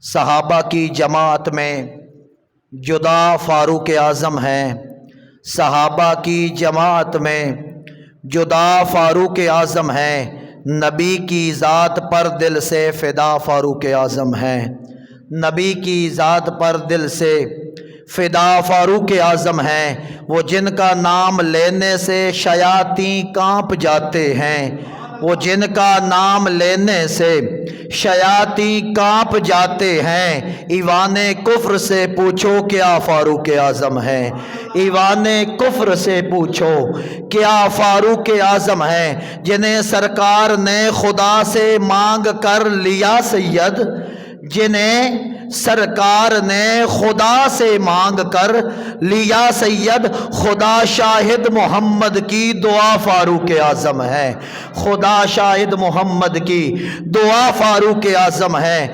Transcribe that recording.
صحابہ کی جماعت میں جدا فاروق اعظم ہیں، صحابہ کی جماعت میں جدا فاروق اعظم ہیں، نبی کی ذات پر دل سے فدا فاروق اعظم ہیں، نبی کی ذات پر دل سے فدا فاروق اعظم ہیں، وہ جن کا نام لینے سے شیاطین کانپ جاتے ہیں، وہ جن کا نام لینے سے شیاطین کانپ جاتے ہیں۔ ایوان کفر سے پوچھو کیا فاروق اعظم ہے، ایوان کفر سے پوچھو کیا فاروق اعظم ہے، جنہیں سرکار نے خدا سے مانگ کر لیا سید، جنہیں سرکار نے خدا سے مانگ کر لیا سید۔ خدا شاہد محمد کی دعا فاروق اعظم ہے، خدا شاہد محمد کی دعا فاروق اعظم ہے۔